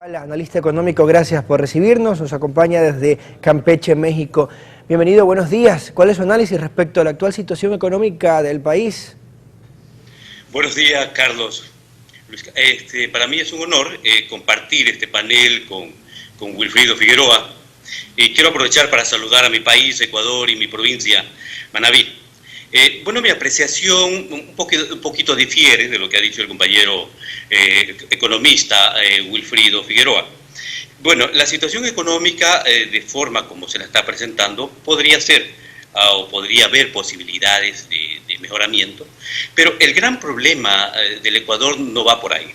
Analista económico, gracias por recibirnos, nos acompaña desde Campeche, México. Bienvenido, buenos días. ¿Cuál es su análisis respecto a la actual situación económica del país? Buenos días, Carlos. Para mí es un honor compartir este panel con Wilfrido Figueroa. Quiero aprovechar para saludar a mi país, Ecuador, y mi provincia, Manabí. Mi apreciación un poquito difiere de lo que ha dicho el compañero economista Wilfrido Figueroa. Bueno, la situación económica, de forma como se la está presentando, podría ser o podría haber posibilidades de mejoramiento, pero el gran problema del Ecuador no va por ahí.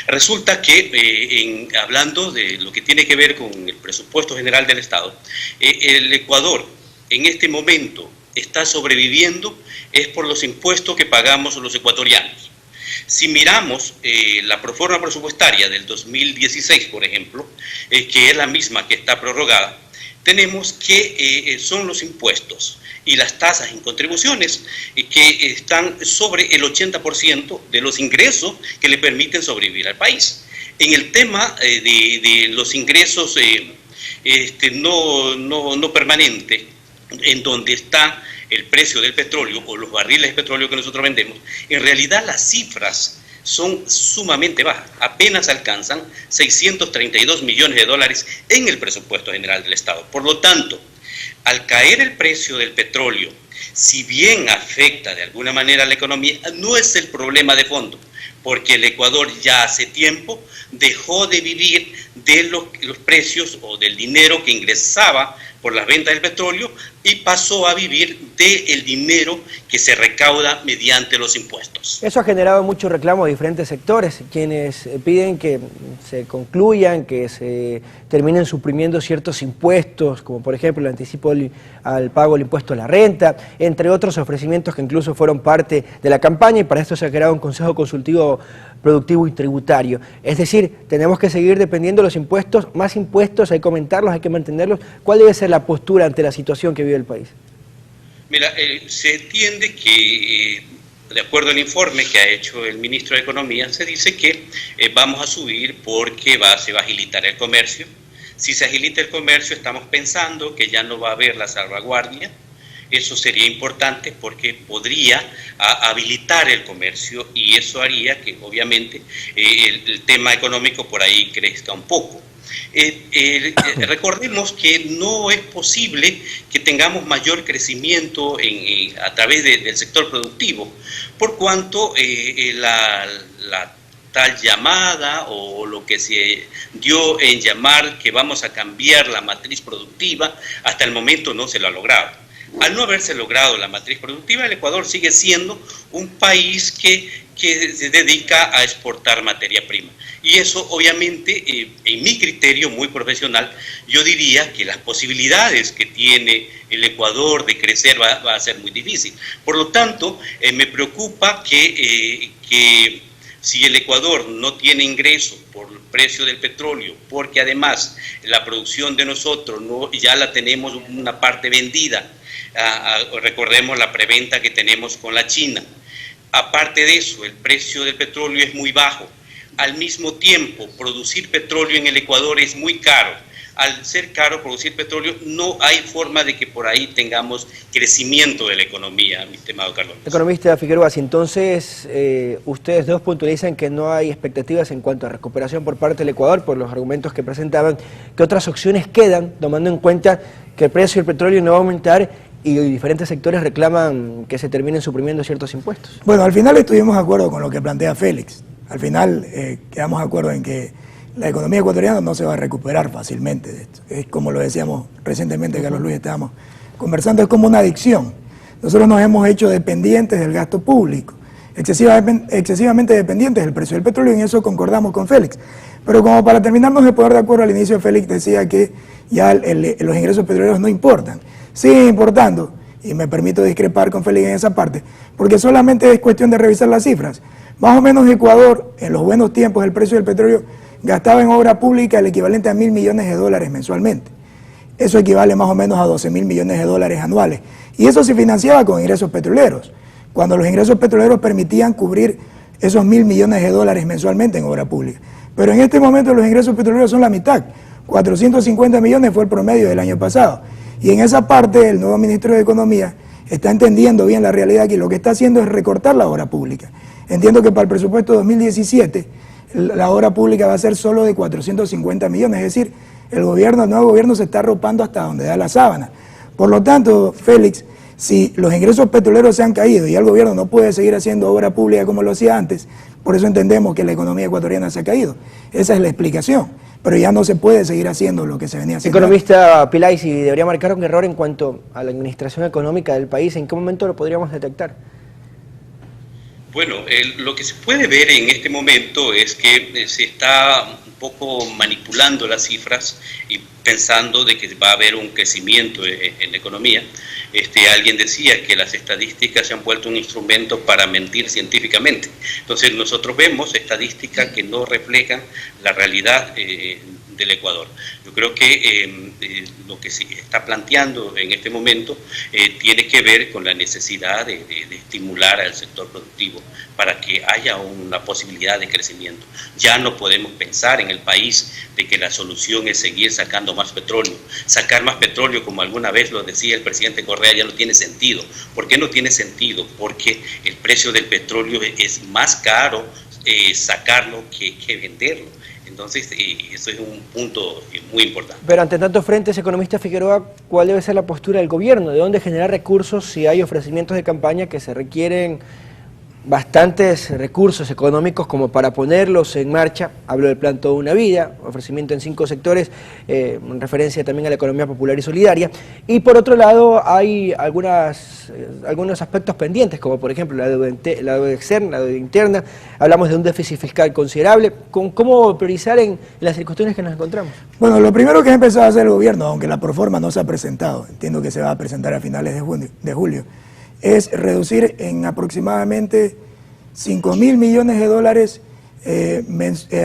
Resulta que, hablando de lo que tiene que ver con el presupuesto general del Estado, el Ecuador en este momento está sobreviviendo es por los impuestos que pagamos los ecuatorianos. Si miramos la proforma presupuestaria del 2016, por ejemplo, que es la misma que está prorrogada, tenemos que son los impuestos y las tasas en contribuciones que están sobre el 80% de los ingresos que le permiten sobrevivir al país. En el tema de los ingresos no permanentes, en donde está el precio del petróleo o los barriles de petróleo que nosotros vendemos, en realidad las cifras son sumamente bajas, apenas alcanzan 632 millones de dólares en el presupuesto general del Estado. Por lo tanto, al caer el precio del petróleo, si bien afecta de alguna manera a la economía, no es el problema de fondo, porque el Ecuador ya hace tiempo dejó de vivir de los precios o del dinero que ingresaba por las ventas del petróleo y pasó a vivir del dinero que se recauda mediante los impuestos. Eso ha generado mucho reclamo de diferentes sectores, quienes piden que se concluyan, que se terminen suprimiendo ciertos impuestos, como por ejemplo el anticipo al pago del impuesto a la renta, entre otros ofrecimientos que incluso fueron parte de la campaña, y para esto se ha creado un Consejo Consultivo Productivo y Tributario. Es decir, tenemos que seguir dependiendo de los impuestos, más impuestos, hay que aumentarlos, hay que mantenerlos. ¿Cuál debe ser la postura ante la situación que vive el país? Mira, se entiende que, de acuerdo al informe que ha hecho el ministro de Economía, se dice que vamos a subir porque se va a agilitar el comercio. Si se agilita el comercio, estamos pensando que ya no va a haber la salvaguardia. Eso sería importante porque podría habilitar el comercio y eso haría que obviamente el tema económico por ahí crezca un poco. Recordemos que no es posible que tengamos mayor crecimiento a través del sector productivo, por cuanto la tal llamada o lo que se dio en llamar que vamos a cambiar la matriz productiva, hasta el momento no se lo ha logrado. Al no haberse logrado la matriz productiva, el Ecuador sigue siendo un país que se dedica a exportar materia prima. Y eso, obviamente, en mi criterio muy profesional, yo diría que las posibilidades que tiene el Ecuador de crecer va a ser muy difícil. Por lo tanto, me preocupa que si el Ecuador no tiene ingresos por el precio del petróleo, porque además la producción de nosotros ya la tenemos una parte vendida, recordemos la preventa que tenemos con la China. Aparte de eso, el precio del petróleo es muy bajo. Al mismo tiempo, producir petróleo en el Ecuador es muy caro. Al ser caro producir petróleo, no hay forma de que por ahí tengamos crecimiento de la economía, mi estimado Carlos. Economista Figueroa, si entonces ustedes dos puntualizan que no hay expectativas en cuanto a recuperación por parte del Ecuador, por los argumentos que presentaban, ¿qué otras opciones quedan, tomando en cuenta que el precio del petróleo no va a aumentar y diferentes sectores reclaman que se terminen suprimiendo ciertos impuestos? Bueno, al final estuvimos de acuerdo con lo que plantea Félix. Al final quedamos de acuerdo en que la economía ecuatoriana no se va a recuperar fácilmente de esto. Es como lo decíamos recientemente, Carlos Luis, estábamos conversando, es como una adicción. Nosotros nos hemos hecho dependientes del gasto público, excesivamente dependientes del precio del petróleo, y en eso concordamos con Félix. Pero como para terminarnos de poner de acuerdo, al inicio Félix decía que ya los ingresos petroleros no importan. Sigue importando, y me permito discrepar con Félix en esa parte, porque solamente es cuestión de revisar las cifras. Más o menos Ecuador, en los buenos tiempos, el precio del petróleo gastaba en obra pública el equivalente a $1.000 millones mensualmente. Eso equivale más o menos a $12.000 millones anuales. Y eso se financiaba con ingresos petroleros, cuando los ingresos petroleros permitían cubrir esos $1.000 millones mensualmente en obra pública. Pero en este momento los ingresos petroleros son la mitad. 450 millones fue el promedio del año pasado. Y en esa parte el nuevo ministro de Economía está entendiendo bien la realidad y lo que está haciendo es recortar la obra pública. Entiendo que para el presupuesto 2017 la obra pública va a ser solo de 450 millones, es decir, el nuevo gobierno se está arropando hasta donde da la sábana. Por lo tanto, Félix, si los ingresos petroleros se han caído y ya el gobierno no puede seguir haciendo obra pública como lo hacía antes, por eso entendemos que la economía ecuatoriana se ha caído. Esa es la explicación, pero ya no se puede seguir haciendo lo que se venía haciendo. Economista Pillay, si debería marcar un error en cuanto a la administración económica del país, ¿en qué momento lo podríamos detectar? Bueno, lo que se puede ver en este momento es que se está un poco manipulando las cifras y pensando de que va a haber un crecimiento en la economía. Alguien decía que las estadísticas se han vuelto un instrumento para mentir científicamente. Entonces nosotros vemos estadísticas que no reflejan la realidad del Ecuador. Yo creo que lo que se está planteando en este momento tiene que ver con la necesidad de estimular al sector productivo para que haya una posibilidad de crecimiento. Ya no podemos pensar en el país de que la solución es seguir sacando más petróleo. Sacar más petróleo, como alguna vez lo decía el presidente Correa, ya no tiene sentido. ¿Por qué no tiene sentido? Porque el precio del petróleo es más caro sacarlo que venderlo. Entonces, eso es un punto muy importante. Pero ante tantos frentes, economista Figueroa, ¿cuál debe ser la postura del gobierno? ¿De dónde generar recursos si hay ofrecimientos de campaña que se requieren bastantes recursos económicos como para ponerlos en marcha? Hablo del plan Toda una Vida, ofrecimiento en 5 sectores, en referencia también a la economía popular y solidaria. Y por otro lado, hay algunos aspectos pendientes, como por ejemplo la deuda externa, la deuda interna. Hablamos de un déficit fiscal considerable. ¿Cómo priorizar en las circunstancias que nos encontramos? Bueno, lo primero que ha empezado a hacer el gobierno, aunque la proforma no se ha presentado, entiendo que se va a presentar a finales de julio, es reducir en aproximadamente 5.000 millones de dólares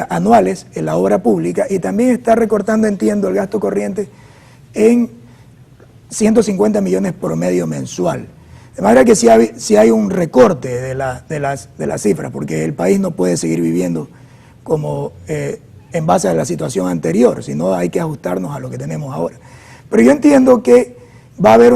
anuales en la obra pública, y también está recortando, entiendo, el gasto corriente en 150 millones promedio mensual. De manera que si hay un recorte de las cifras, porque el país no puede seguir viviendo como en base a la situación anterior, sino hay que ajustarnos a lo que tenemos ahora. Pero yo entiendo que va a haber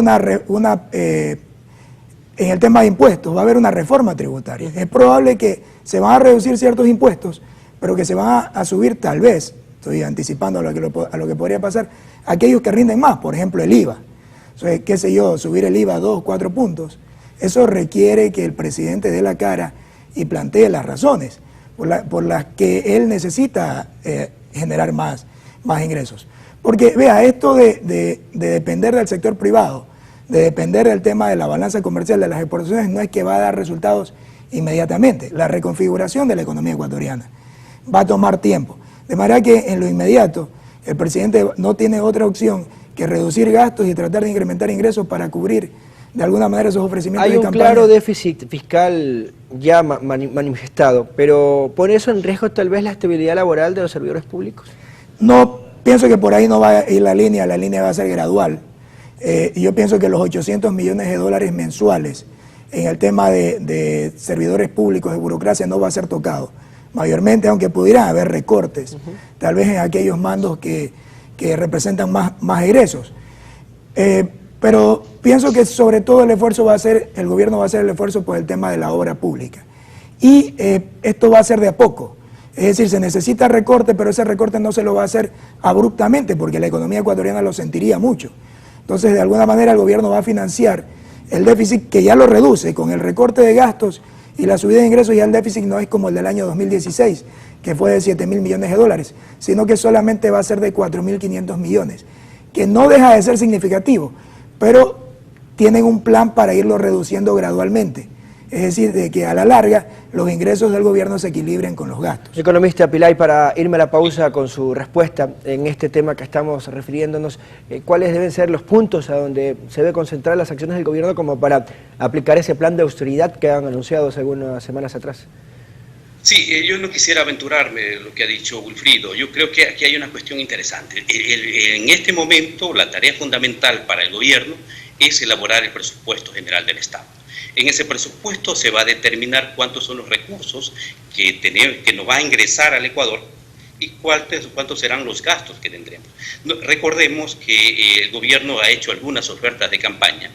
en el tema de impuestos, va a haber una reforma tributaria. Es probable que se van a reducir ciertos impuestos, pero que se van a subir tal vez, estoy anticipando a lo que podría pasar, aquellos que rinden más, por ejemplo el IVA. Entonces, qué sé yo, subir el IVA 2 o 4 puntos, eso requiere que el presidente dé la cara y plantee las razones por las que él necesita generar más ingresos. Porque, vea, esto de depender del sector privado, de depender del tema de la balanza comercial de las exportaciones, no es que va a dar resultados inmediatamente. La reconfiguración de la economía ecuatoriana va a tomar tiempo. De manera que en lo inmediato el presidente no tiene otra opción que reducir gastos y tratar de incrementar ingresos para cubrir de alguna manera esos ofrecimientos de campaña. Hay un claro déficit fiscal ya manifestado, pero ¿pone eso en riesgo tal vez la estabilidad laboral de los servidores públicos? No, pienso que por ahí no va a ir la línea va a ser gradual. Yo pienso que los 800 millones de dólares mensuales en el tema de servidores públicos, de burocracia, no va a ser tocado. Mayormente, aunque pudieran haber recortes, tal vez en aquellos mandos que representan más egresos. Pero pienso que sobre todo el gobierno va a hacer el esfuerzo por el tema de la obra pública. Y esto va a ser de a poco. Es decir, se necesita recorte, pero ese recorte no se lo va a hacer abruptamente, porque la economía ecuatoriana lo sentiría mucho. Entonces, de alguna manera, el gobierno va a financiar el déficit, que ya lo reduce con el recorte de gastos y la subida de ingresos. Ya el déficit no es como el del año 2016, que fue de 7.000 millones de dólares, sino que solamente va a ser de 4.500 millones, que no deja de ser significativo, pero tienen un plan para irlo reduciendo gradualmente. Es decir, de que a la larga los ingresos del gobierno se equilibren con los gastos. Economista Pillay, para irme a la pausa con su respuesta en este tema que estamos refiriéndonos, ¿cuáles deben ser los puntos a donde se debe concentrar las acciones del gobierno como para aplicar ese plan de austeridad que han anunciado hace algunas semanas atrás? Sí, yo no quisiera aventurarme lo que ha dicho Wilfrido. Yo creo que aquí hay una cuestión interesante. En este momento, la tarea fundamental para el gobierno es elaborar el presupuesto general del Estado. En ese presupuesto se va a determinar cuántos son los recursos que nos va a ingresar al Ecuador y cuántos serán los gastos que tendremos. Recordemos que el gobierno ha hecho algunas ofertas de campaña,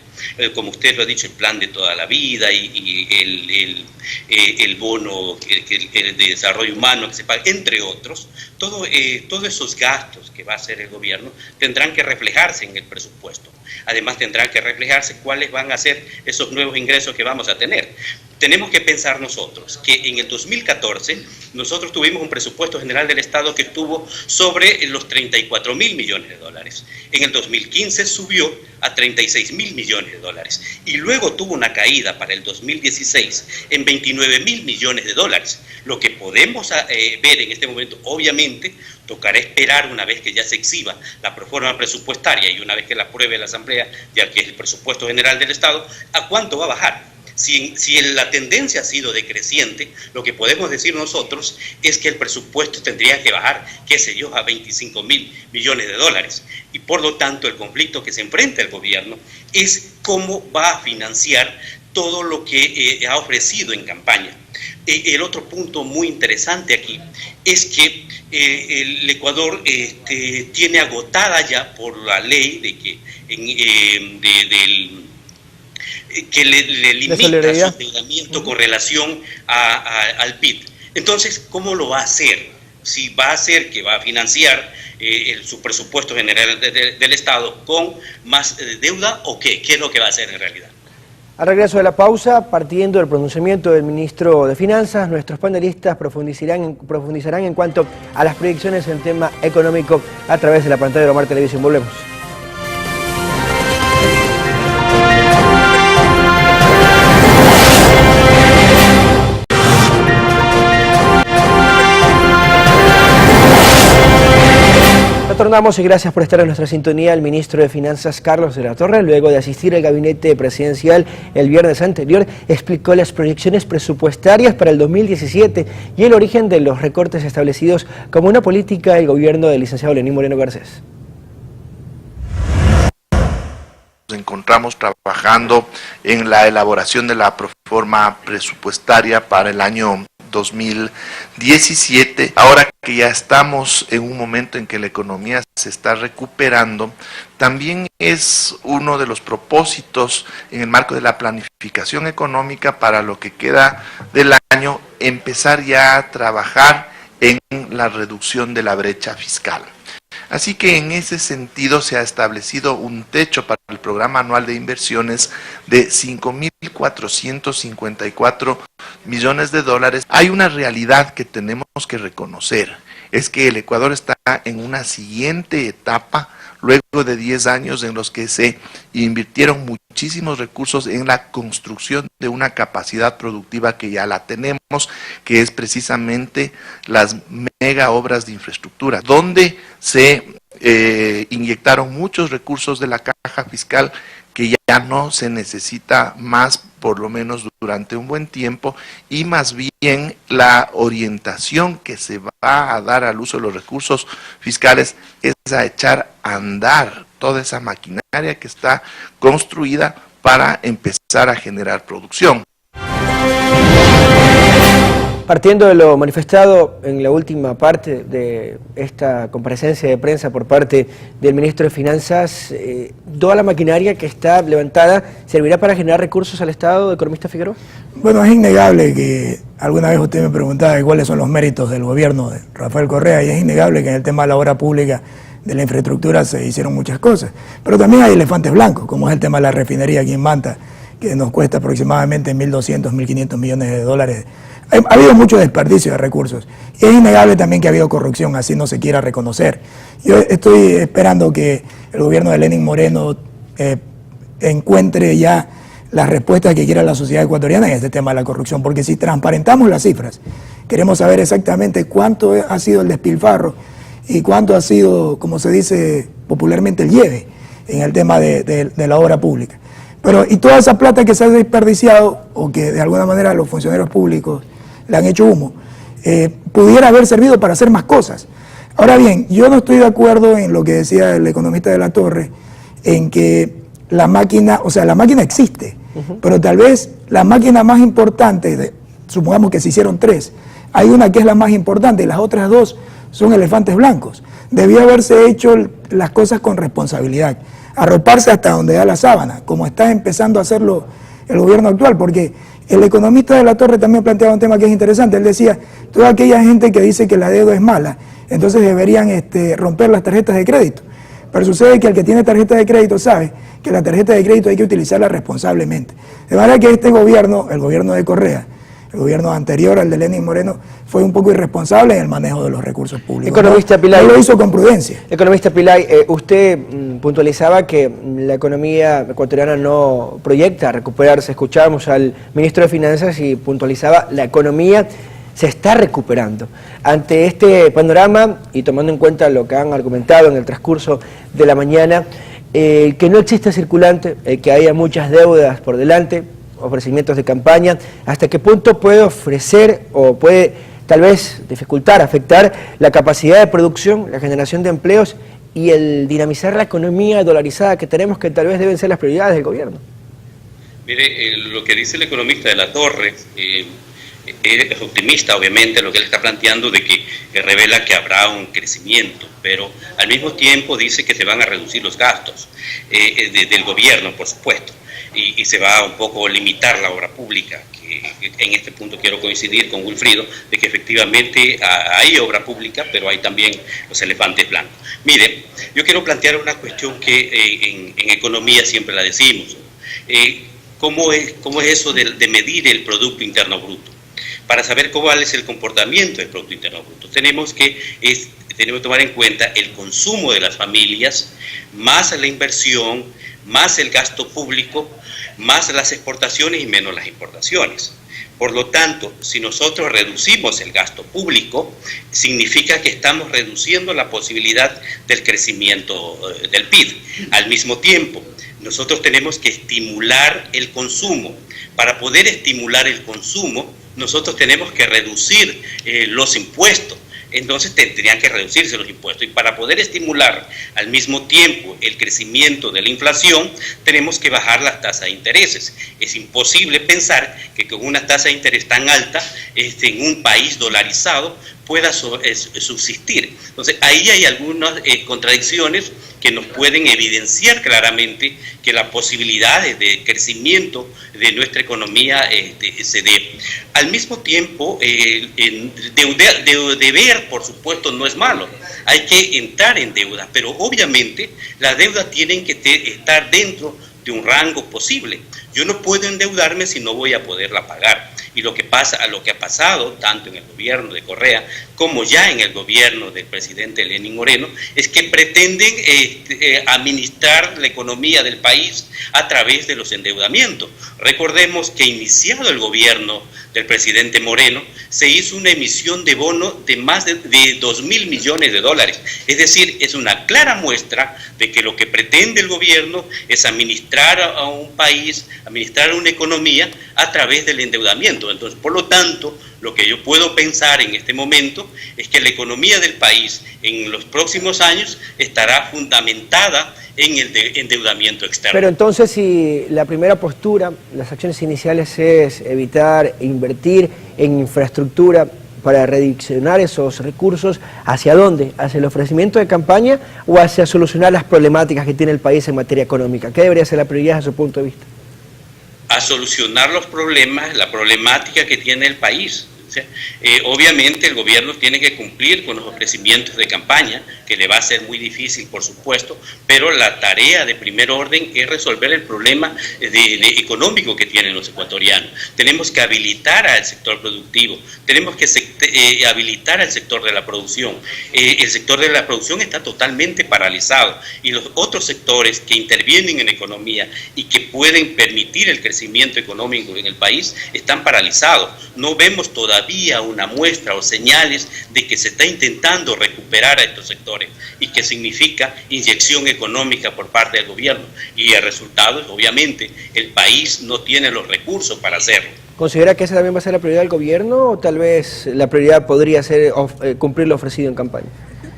como usted lo ha dicho, el plan de toda la vida y el bono el de desarrollo humano que se paga, entre otros. Todos esos gastos que va a hacer el gobierno tendrán que reflejarse en el presupuesto. Además tendrán que reflejarse cuáles van a ser esos nuevos ingresos que vamos a tener. Tenemos que pensar nosotros que en el 2014 nosotros tuvimos un presupuesto general del Estado que estuvo sobre los 34.000 millones de dólares. En el 2015 subió a 36.000 millones de dólares y luego tuvo una caída para el 2016 en 29.000 millones de dólares. Lo que podemos ver en este momento, obviamente, tocará esperar una vez que ya se exhiba la proforma presupuestaria y una vez que la apruebe la Asamblea, ya que es el presupuesto general del Estado, a cuánto va a bajar. Si la tendencia ha sido decreciente, lo que podemos decir nosotros es que el presupuesto tendría que bajar, qué sé yo, a 25.000 millones de dólares. Y por lo tanto, el conflicto que se enfrenta el gobierno es cómo va a financiar todo lo que ha ofrecido en campaña. El otro punto muy interesante aquí es que el Ecuador tiene agotada ya por la ley de que le limita su endeudamiento con relación al PIB. Entonces, ¿cómo lo va a hacer? Si va a hacer que va a financiar su presupuesto general del Estado con más deuda o qué es lo que va a hacer en realidad. Al regreso de la pausa, partiendo del pronunciamiento del ministro de Finanzas, nuestros panelistas profundizarán en cuanto a las proyecciones en tema económico a través de la pantalla de Omar Televisión. Volvemos. Retornamos y gracias por estar en nuestra sintonía. El ministro de Finanzas, Carlos de la Torre, luego de asistir al gabinete presidencial el viernes anterior, explicó las proyecciones presupuestarias para el 2017 y el origen de los recortes establecidos como una política del gobierno del licenciado Lenín Moreno Garcés. Nos encontramos trabajando en la elaboración de la proforma presupuestaria para el año 2017, ahora que ya estamos en un momento en que la economía se está recuperando, también es uno de los propósitos en el marco de la planificación económica para lo que queda del año, empezar ya a trabajar en la reducción de la brecha fiscal. Así que en ese sentido se ha establecido un techo para el programa anual de inversiones de 5.454 millones de dólares. Hay una realidad que tenemos que reconocer, es que el Ecuador está en una siguiente etapa, luego de 10 años en los que se invirtieron muchísimos recursos en la construcción de una capacidad productiva que ya la tenemos, que es precisamente las mega obras de infraestructura, donde se inyectaron muchos recursos de la caja fiscal que ya no se necesita más, por lo menos durante un buen tiempo, y más bien la orientación que se va a dar al uso de los recursos fiscales es a echar a andar toda esa maquinaria que está construida para empezar a generar producción. Partiendo de lo manifestado en la última parte de esta comparecencia de prensa por parte del ministro de Finanzas, ¿toda la maquinaria que está levantada servirá para generar recursos al Estado, economista Figueroa? Bueno, es innegable que alguna vez usted me preguntaba cuáles son los méritos del gobierno de Rafael Correa, y es innegable que en el tema de la obra pública, de la infraestructura, se hicieron muchas cosas. Pero también hay elefantes blancos, como es el tema de la refinería aquí en Manta, que nos cuesta aproximadamente 1.200, 1.500 millones de dólares. Ha habido mucho desperdicio de recursos y es innegable también que ha habido corrupción, así no se quiera reconocer. Yo estoy esperando que el gobierno de Lenín Moreno encuentre ya las respuestas que quiera la sociedad ecuatoriana en este tema de la corrupción, porque si transparentamos las cifras, queremos saber exactamente cuánto ha sido el despilfarro y cuánto ha sido, como se dice popularmente, el lleve en el tema de la obra pública. Pero y toda esa plata que se ha desperdiciado o que de alguna manera los funcionarios públicos le han hecho humo, pudiera haber servido para hacer más cosas. Ahora bien, yo no estoy de acuerdo en lo que decía el economista de la Torre, en que la máquina, o sea, la máquina existe, pero tal vez la máquina más importante, supongamos que se hicieron 3, hay una que es la más importante y las otras 2 son elefantes blancos. Debió haberse hecho las cosas con responsabilidad, arroparse hasta donde da la sábana, como está empezando a hacerlo el gobierno actual, porque el economista de la Torre también planteaba un tema que es interesante. Él decía, toda aquella gente que dice que la deuda es mala, entonces deberían romper las tarjetas de crédito. Pero sucede que el que tiene tarjeta de crédito sabe que la tarjeta de crédito hay que utilizarla responsablemente. De manera que este gobierno, el gobierno de Correa, el gobierno anterior al de Lenín Moreno, fue un poco irresponsable en el manejo de los recursos públicos. Economista Pillay, no lo hizo con prudencia. Economista Pillay, usted puntualizaba que la economía ecuatoriana no proyecta recuperarse. Escuchábamos al ministro de Finanzas y puntualizaba la economía se está recuperando. Ante este panorama y tomando en cuenta lo que han argumentado en el transcurso de la mañana, que no existe circulante, que haya muchas deudas por delante, ofrecimientos de campaña, ¿hasta qué punto puede ofrecer o puede tal vez dificultar, afectar la capacidad de producción, la generación de empleos y el dinamizar la economía dolarizada que tenemos, que tal vez deben ser las prioridades del gobierno? Mire, lo que dice el economista de la Torre es optimista, obviamente, lo que él está planteando de que revela que habrá un crecimiento, pero al mismo tiempo dice que se van a reducir los gastos del gobierno, por supuesto, y se va a un poco limitar la obra pública, que en este punto quiero coincidir con Wilfrido, de que efectivamente hay obra pública, pero hay también los elefantes blancos. Mire, yo quiero plantear una cuestión que en economía siempre la decimos, ¿cómo es eso de medir el Producto Interno Bruto? Para saber cuál es el comportamiento del Producto Interno Bruto, tenemos que tomar en cuenta el consumo de las familias, más la inversión, más el gasto público, más las exportaciones y menos las importaciones. Por lo tanto, si nosotros reducimos el gasto público, significa que estamos reduciendo la posibilidad del crecimiento del PIB. Al mismo tiempo, nosotros tenemos que estimular el consumo. Para poder estimular el consumo, nosotros tenemos que reducir los impuestos. Entonces tendrían que reducirse los impuestos, y para poder estimular al mismo tiempo el crecimiento de la inflación tenemos que bajar las tasas de intereses. Es imposible pensar que con una tasa de interés tan alta en un país dolarizado pueda subsistir. Entonces ahí hay algunas contradicciones que nos pueden evidenciar claramente que las posibilidades de crecimiento de nuestra economía se dé. Al mismo tiempo, deber, por supuesto, no es malo. Hay que entrar en deuda, pero obviamente las deudas tienen que estar dentro de un rango posible. Yo no puedo endeudarme si no voy a poderla pagar. Y lo que ha pasado tanto en el gobierno de Correa como ya en el gobierno del presidente Lenín Moreno es que pretenden administrar la economía del país a través de los endeudamientos. Recordemos que iniciado el gobierno del presidente Moreno se hizo una emisión de bono de más de 2.000 millones de dólares. Es decir, es una clara muestra de que lo que pretende el gobierno es administrar a un país, administrar una economía a través del endeudamiento. Entonces, por lo tanto, lo que yo puedo pensar en este momento es que la economía del país en los próximos años estará fundamentada en el endeudamiento externo. Pero entonces, si la primera postura, las acciones iniciales es evitar invertir en infraestructura para redireccionar esos recursos, ¿hacia dónde? ¿Hacia el ofrecimiento de campaña o hacia solucionar las problemáticas que tiene el país en materia económica? ¿Qué debería ser la prioridad desde su punto de vista? A solucionar los problemas, la problemática que tiene el país. Obviamente el gobierno tiene que cumplir con los ofrecimientos de campaña, que le va a ser muy difícil, por supuesto, pero la tarea de primer orden es resolver el problema económico que tienen los ecuatorianos. Tenemos que habilitar al sector productivo, tenemos que habilitar al sector de la producción. El sector de la producción está totalmente paralizado y los otros sectores que intervienen en la economía y que pueden permitir el crecimiento económico en el país están paralizados. No vemos todavía una muestra o señales de que se está intentando recuperar a estos sectores y que significa inyección económica por parte del gobierno, y el resultado es, obviamente, el país no tiene los recursos para hacerlo. ¿Considera que esa también va a ser la prioridad del gobierno o tal vez la prioridad podría ser cumplir lo ofrecido en campaña?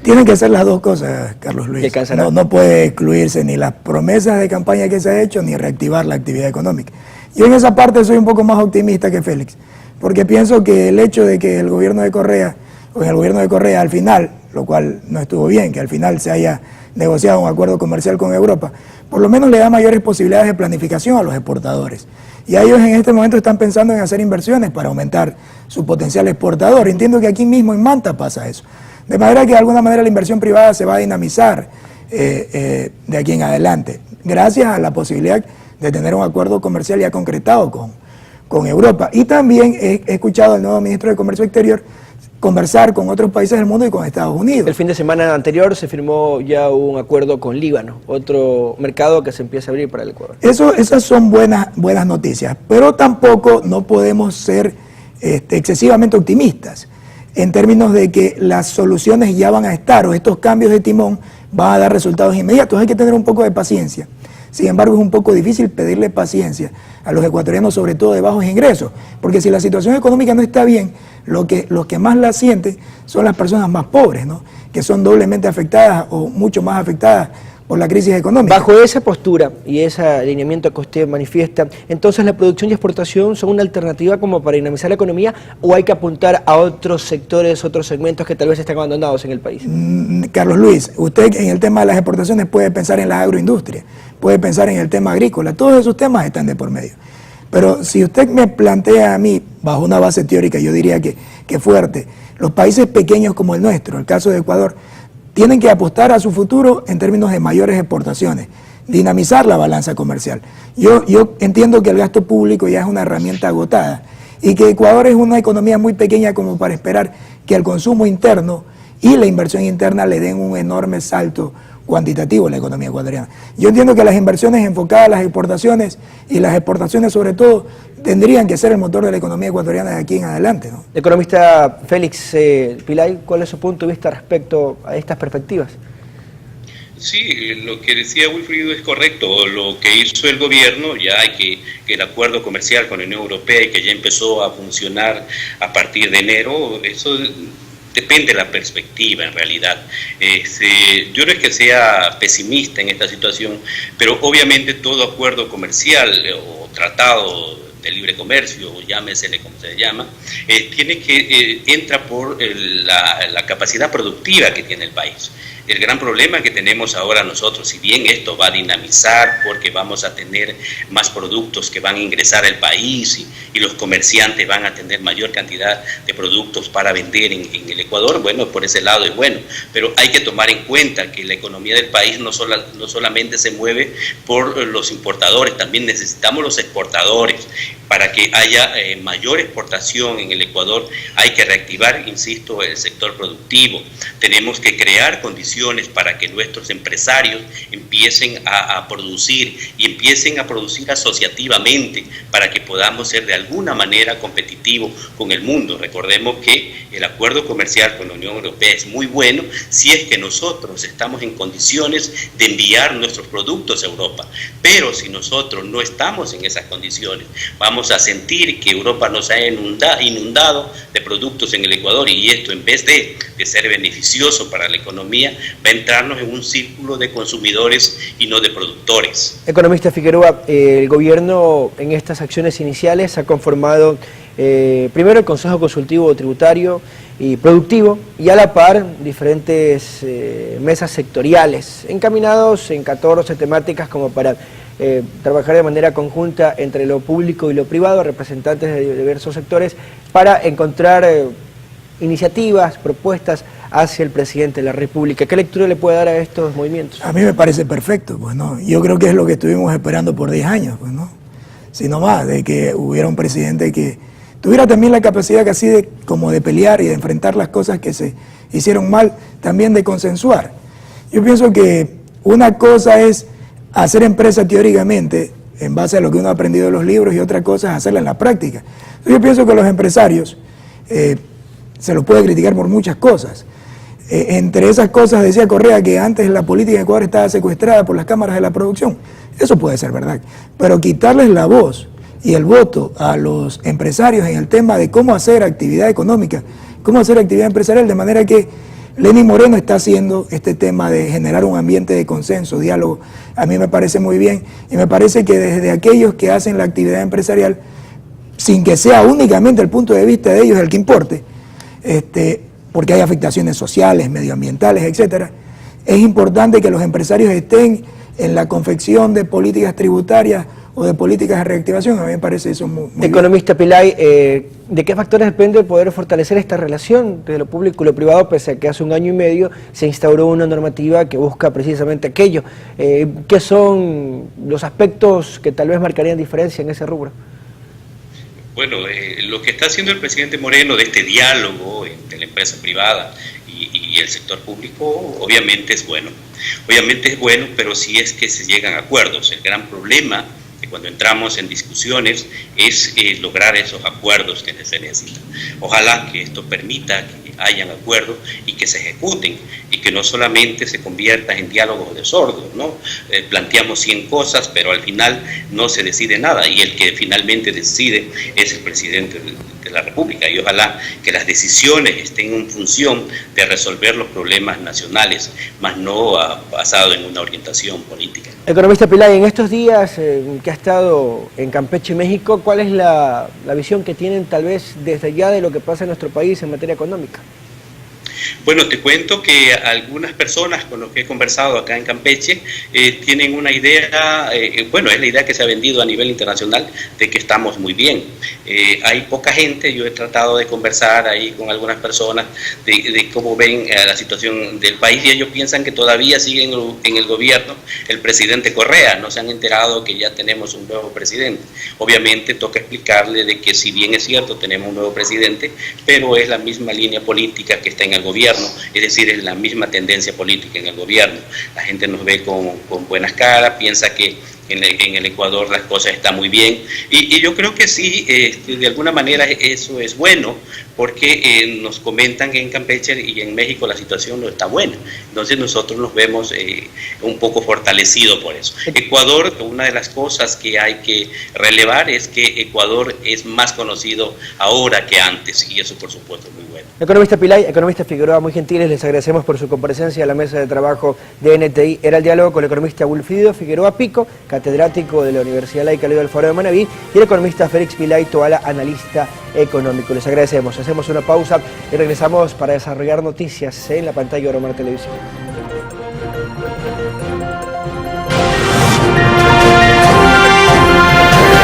Tienen que hacer las dos cosas, Carlos Luis. No puede excluirse ni las promesas de campaña que se ha hecho ni reactivar la actividad económica. Yo en esa parte soy un poco más optimista que Félix, porque pienso que el hecho de que el gobierno de Correa, o en el gobierno de Correa al final, lo cual no estuvo bien, que al final se haya negociado un acuerdo comercial con Europa, por lo menos le da mayores posibilidades de planificación a los exportadores. Y ellos en este momento están pensando en hacer inversiones para aumentar su potencial exportador. Entiendo que aquí mismo en Manta pasa eso. De manera que de alguna manera la inversión privada se va a dinamizar de aquí en adelante, gracias a la posibilidad de tener un acuerdo comercial ya concretado con Europa. Y también he escuchado al nuevo ministro de Comercio Exterior conversar con otros países del mundo y con Estados Unidos. El fin de semana anterior se firmó ya un acuerdo con Líbano, otro mercado que se empieza a abrir para el Ecuador. Esas son buenas noticias, pero tampoco no podemos ser excesivamente optimistas en términos de que las soluciones ya van a estar o estos cambios de timón van a dar resultados inmediatos. Hay que tener un poco de paciencia. Sin embargo, es un poco difícil pedirle paciencia a los ecuatorianos, sobre todo de bajos ingresos, porque si la situación económica no está bien, los que más la sienten son las personas más pobres, ¿no? Que son doblemente afectadas o mucho más afectadas por la crisis económica. Bajo esa postura y ese alineamiento que usted manifiesta, entonces la producción y exportación son una alternativa como para dinamizar la economía, o hay que apuntar a otros sectores, otros segmentos que tal vez están abandonados en el país. Carlos Luis, usted en el tema de las exportaciones puede pensar en la agroindustria, puede pensar en el tema agrícola, todos esos temas están de por medio. Pero si usted me plantea a mí, bajo una base teórica, yo diría que fuerte, los países pequeños como el nuestro, el caso de Ecuador, tienen que apostar a su futuro en términos de mayores exportaciones, dinamizar la balanza comercial. Yo entiendo que el gasto público ya es una herramienta agotada y que Ecuador es una economía muy pequeña como para esperar que el consumo interno y la inversión interna le den un enorme salto cuantitativo en la economía ecuatoriana. Yo entiendo que las inversiones enfocadas a las exportaciones y las exportaciones sobre todo tendrían que ser el motor de la economía ecuatoriana de aquí en adelante, ¿no? Economista Félix Pilay, ¿cuál es su punto de vista respecto a estas perspectivas? Sí, lo que decía Wilfrido es correcto. Lo que hizo el gobierno, ya que el acuerdo comercial con la Unión Europea y que ya empezó a funcionar a partir de enero, eso depende de la perspectiva en realidad. Yo no es que sea pesimista en esta situación, pero obviamente todo acuerdo comercial o tratado de libre comercio, o llámesele como se llama, entra por la capacidad productiva que tiene el país. El gran problema que tenemos ahora nosotros, si bien esto va a dinamizar porque vamos a tener más productos que van a ingresar al país y los comerciantes van a tener mayor cantidad de productos para vender en el Ecuador, bueno, por ese lado es bueno, pero hay que tomar en cuenta que la economía del país no solamente se mueve por los importadores, también necesitamos los exportadores. Para que haya mayor exportación en el Ecuador hay que reactivar, insisto, el sector productivo. Tenemos que crear condiciones para que nuestros empresarios empiecen a producir y empiecen a producir asociativamente para que podamos ser de alguna manera competitivos con el mundo. Recordemos que el acuerdo comercial con la Unión Europea es muy bueno si es que nosotros estamos en condiciones de enviar nuestros productos a Europa. Pero si nosotros no estamos en esas condiciones, vamos a sentir que Europa nos ha inundado de productos en el Ecuador, y esto, en vez de ser beneficioso para la economía, va a entrarnos en un círculo de consumidores y no de productores. Economista Figueroa, el gobierno en estas acciones iniciales ha conformado primero el Consejo Consultivo Tributario y Productivo, y a la par diferentes mesas sectoriales encaminados en 14 temáticas como para trabajar de manera conjunta entre lo público y lo privado, representantes de diversos sectores, para encontrar iniciativas, propuestas hacia el presidente de la República. ¿Qué lectura le puede dar a estos movimientos? A mí me parece perfecto, pues no. Yo creo que es lo que estuvimos esperando por 10 años, pues no. Sino más, de que hubiera un presidente que tuviera también la capacidad que así como de pelear y de enfrentar las cosas que se hicieron mal, también de consensuar. Yo pienso que una cosa es hacer empresa teóricamente en base a lo que uno ha aprendido de los libros, y otra cosa es hacerla en la práctica. Yo pienso que los empresarios se los puede criticar por muchas cosas. Entre esas cosas decía Correa que antes la política en Ecuador estaba secuestrada por las cámaras de la producción. Eso puede ser verdad, pero quitarles la voz y el voto a los empresarios en el tema de cómo hacer actividad económica, cómo hacer actividad empresarial, de manera que Lenín Moreno está haciendo este tema de generar un ambiente de consenso, diálogo, a mí me parece muy bien, y me parece que desde aquellos que hacen la actividad empresarial, sin que sea únicamente el punto de vista de ellos el que importe, porque hay afectaciones sociales, medioambientales, etcétera. Es importante que los empresarios estén en la confección de políticas tributarias o de políticas de reactivación. A mí me parece eso muy Economista Pillay, ¿de qué factores depende poder fortalecer esta relación de lo público y lo privado, pese a que hace 1 año y medio se instauró una normativa que busca precisamente aquello? ¿Qué son los aspectos que tal vez marcarían diferencia en ese rubro? Bueno, lo que está haciendo el presidente Moreno de este diálogo entre la empresa privada y el sector público, obviamente es bueno. Obviamente es bueno, pero si es que se llegan a acuerdos. El gran problema que cuando entramos en discusiones es lograr esos acuerdos que se necesitan. Ojalá que esto permita que hayan acuerdos y que se ejecuten, y que no solamente se conviertan en diálogos de sordos, ¿no? Planteamos 100 cosas, pero al final no se decide nada, y el que finalmente decide es el presidente de la República, y ojalá que las decisiones estén en función de resolver los problemas nacionales, más no basado en una orientación política. Economista Pillay, en estos días que ha estado en Campeche, México, ¿cuál es la visión que tienen tal vez desde ya de lo que pasa en nuestro país en materia económica? Bueno, te cuento que algunas personas con las que he conversado acá en Campeche tienen una idea, bueno, es la idea que se ha vendido a nivel internacional de que estamos muy bien. Hay poca gente, yo he tratado de conversar ahí con algunas personas de cómo ven la situación del país, y ellos piensan que todavía sigue en el gobierno el presidente Correa, no se han enterado que ya tenemos un nuevo presidente. Obviamente toca explicarle de que si bien es cierto tenemos un nuevo presidente, pero es la misma línea política que está en el gobierno, es decir, es la misma tendencia política en el gobierno. La gente nos ve con buenas caras, piensa que en el Ecuador las cosas están muy bien, y yo creo que sí, de alguna manera eso es bueno, porque nos comentan que en Campeche y en México la situación no está buena, entonces nosotros nos vemos un poco fortalecidos por eso. Ecuador, una de las cosas que hay que relevar es que Ecuador es más conocido ahora que antes, y eso por supuesto es muy bueno. Economista Pillay, economista Figueroa, muy gentiles, les agradecemos por su comparecencia a la mesa de trabajo de NTI. Era el diálogo con el economista Wilfrido Figueroa Pico, catedrático de la Universidad Laica Libre del Foro de Manabí, y el economista Félix Pillay Toala, analista económico. Les agradecemos. Hacemos una pausa y regresamos para desarrollar noticias en la pantalla de Euromar Televisión.